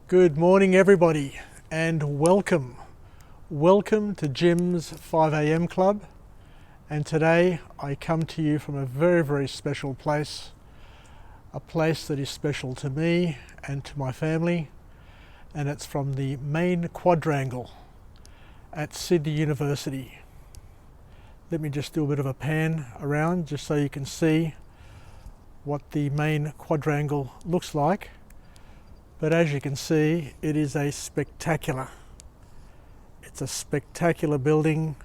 Good morning everybody and welcome. Welcome to Jim's 5am Club, and today I come to you from a very special place, a place that is special to me and to my family, and it's from the main quadrangle at Sydney University. Let me just do a bit of a pan around just so you can see what the main quadrangle looks like. But as you can see, it is it's a spectacular building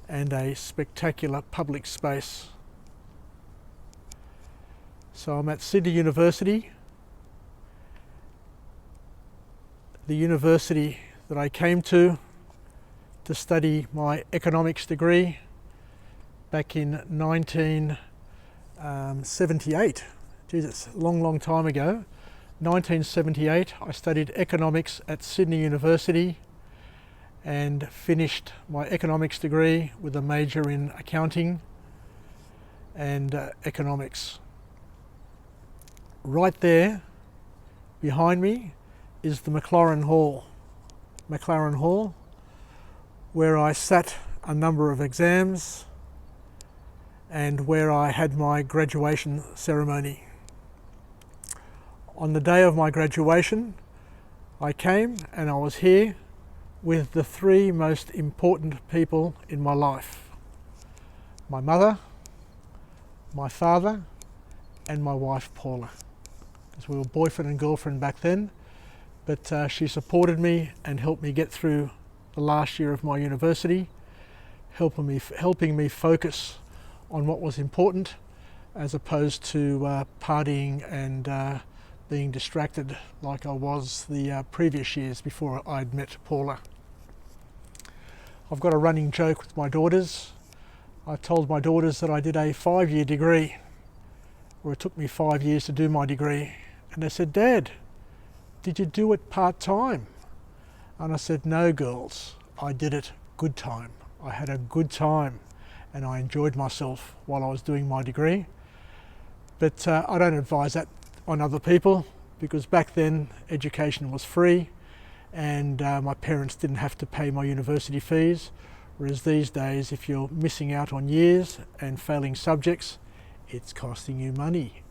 and a spectacular public space. So I'm at Sydney University, the university that I came to study my economics degree back in 1978. Jesus, long time ago. 1978, I studied economics at Sydney University and finished my economics degree with a major in accounting and economics. Right there behind me is the McLaren Hall, where I sat a number of exams and where I had my graduation ceremony. On the day of my graduation, I came and I was here with the three most important people in my life: my mother, my father, and my wife Paula. Because we were boyfriend and girlfriend back then, but she supported me and helped me get through the last year of my university, helping me focus on what was important as opposed to partying and being distracted like I was the previous years before I'd met Paula. I've got a running joke with my daughters. I told my daughters that I did a 5-year degree, where it took me 5 years to do my degree. And they said, "Dad, did you do it part-time?" And I said, "No, girls, I did it good time. I had a good time and I enjoyed myself while I was doing my degree." But I don't advise that on other people, because back then education was free and my parents didn't have to pay my university fees, whereas these days if you're missing out on years and failing subjects, it's costing you money.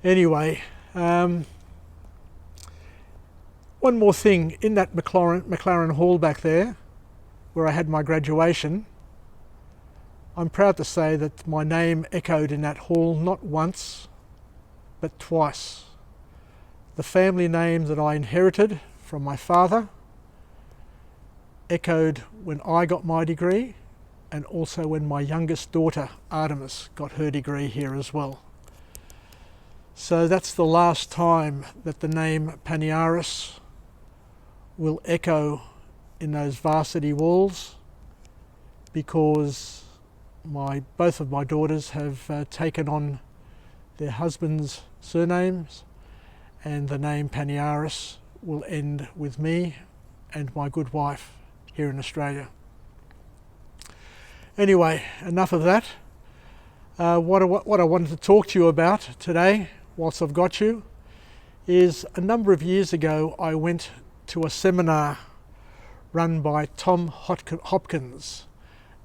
Anyway, one more thing, in that McLaren Hall back there where I had my graduation, I'm proud to say that my name echoed in that hall not once, but twice. The family name that I inherited from my father echoed when I got my degree, and also when my youngest daughter, Artemis, got her degree here as well. So that's the last time that the name Paniaras will echo in those varsity walls, because both of my daughters have taken on their husbands' surnames, and the name Paniaras will end with me and my good wife here in Australia. Anyway, enough of that. What I wanted to talk to you about today, whilst I've got you, is a number of years ago I went to a seminar run by Tom Hopkins,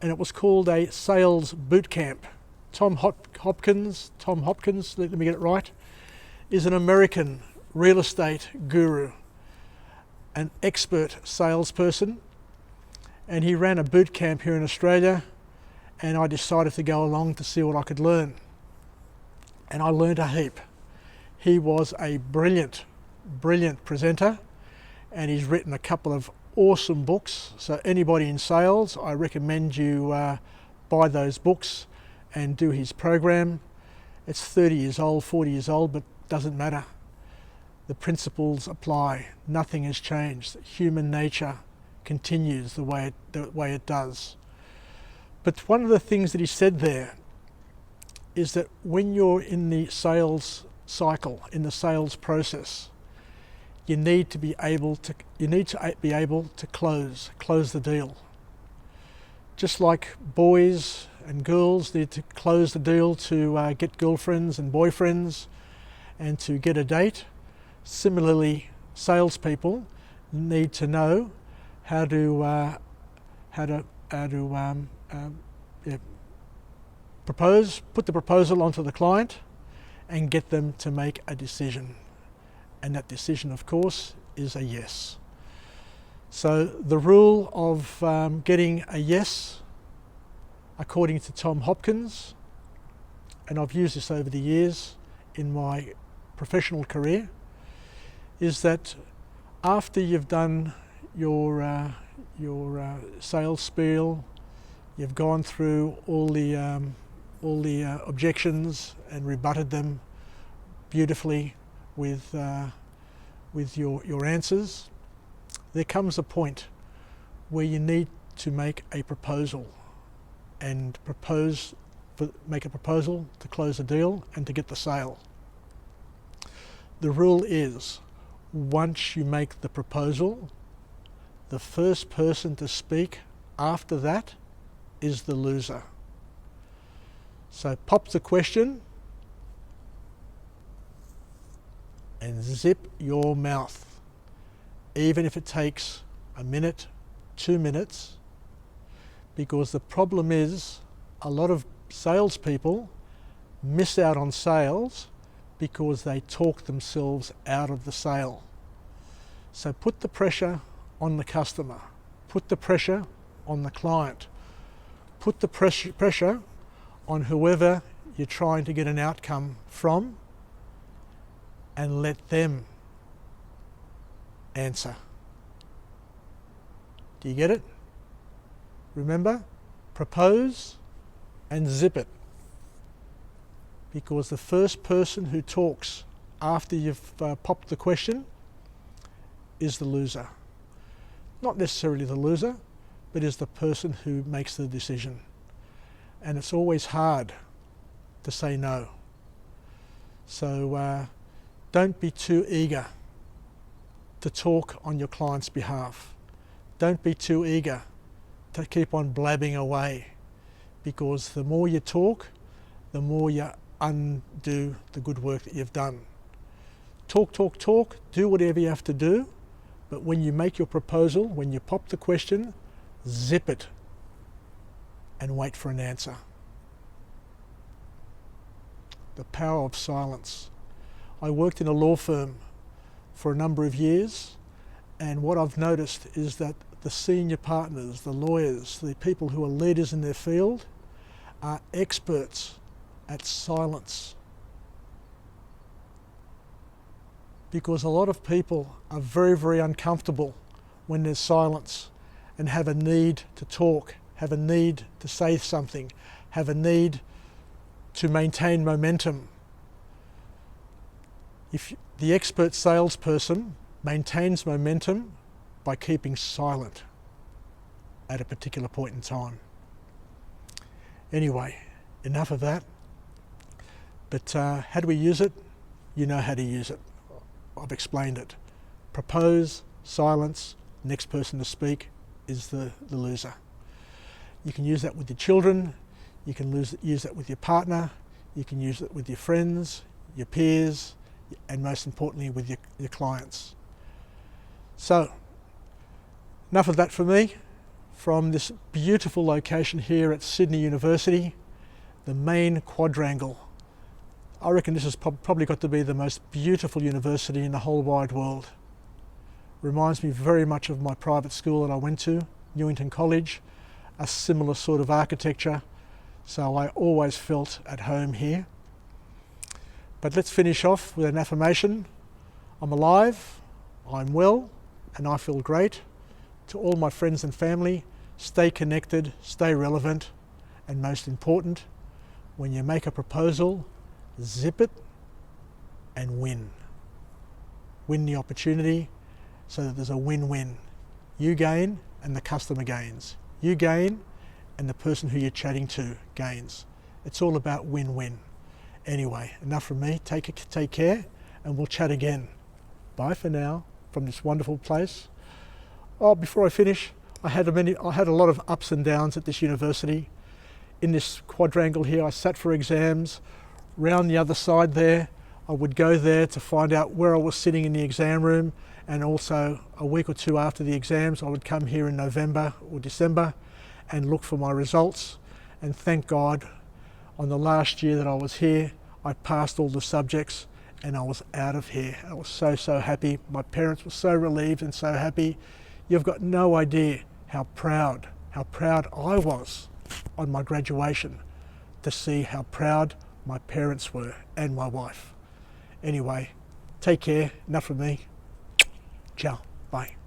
and it was called a sales boot camp. Tom Hopkins, let me get it right, is an American real estate guru, an expert salesperson, and he ran a boot camp here in Australia, and I decided to go along to see what I could learn. And I learned a heap. He was a brilliant presenter, and he's written a couple of awesome books. So anybody in sales, I recommend you buy those books and do his program. It's 30 years old, 40 years old, but doesn't matter. The principles apply. Nothing has changed. Human nature continues the way it does. But one of the things that he said there is that when you're in the sales cycle, in the sales process, you need to be able to close the deal. Just like boys and girls need to close the deal to get girlfriends and boyfriends and to get a date, Similarly, salespeople need to know how to put the proposal onto the client and get them to make a decision. And that decision, of course, is a yes. So the rule of getting a yes, according to Tom Hopkins, and I've used this over the years in my professional career, is that after you've done your sales spiel, you've gone through all the objections and rebutted them beautifully with your answers, there comes a point where you need to make a proposal and make a proposal to close a deal and to get the sale. The rule is, once you make the proposal, the first person to speak after that is the loser. So pop the question and zip your mouth, even if it takes a minute, 2 minutes, because the problem is a lot of salespeople miss out on sales because they talk themselves out of the sale. So put the pressure on the customer, put the pressure on the client, put the pressure on whoever you're trying to get an outcome from, and let them answer. Do you get it? Remember, propose and zip it. Because the first person who talks after you've popped the question is the loser. Not necessarily the loser, but is the person who makes the decision. And it's always hard to say no. So don't be too eager to talk on your client's behalf. Don't be too eager to keep on blabbing away, because the more you talk, the more you undo the good work that you've done. Talk, do whatever you have to do, but when you make your proposal, when you pop the question, zip it and wait for an answer. The power of silence. I worked in a law firm for a number of years, and what I've noticed is that the senior partners, the lawyers, the people who are leaders in their field are experts at silence. Because a lot of people are very, very uncomfortable when there's silence and have a need to talk, have a need to say something, have a need to maintain momentum. If the expert salesperson maintains momentum by keeping silent at a particular point in time. Anyway, enough of that. But how do we use it? You know how to use it. I've explained it. Propose, silence, next person to speak is the loser. You can use that with your children, you can use that with your partner, you can use it with your friends, your peers, and most importantly with your clients. So, enough of that for me. From this beautiful location here at Sydney University, the main quadrangle. I reckon this has probably got to be the most beautiful university in the whole wide world. Reminds me very much of my private school that I went to, Newington College, a similar sort of architecture, so I always felt at home here. But let's finish off with an affirmation. I'm alive, I'm well, and I feel great. To all my friends and family, stay connected, stay relevant, and most important, when you make a proposal, zip it and win. Win the opportunity so that there's a win-win. You gain and the customer gains. You gain and the person who you're chatting to gains. It's all about win-win. Anyway, enough from me. Take care, and we'll chat again. Bye for now from this wonderful place. Oh, before I finish, I had a lot of ups and downs at this university. In this quadrangle here, I sat for exams. Round the other side there, I would go there to find out where I was sitting in the exam room, and also a week or two after the exams I would come here in November or December and look for my results. And thank God, on the last year that I was here, I passed all the subjects and I was out of here. I was so happy. My parents were so relieved and so happy. You've got no idea how proud I was on my graduation, to see how proud my parents were and my wife. Anyway, take care. Enough from me. Ciao. Bye.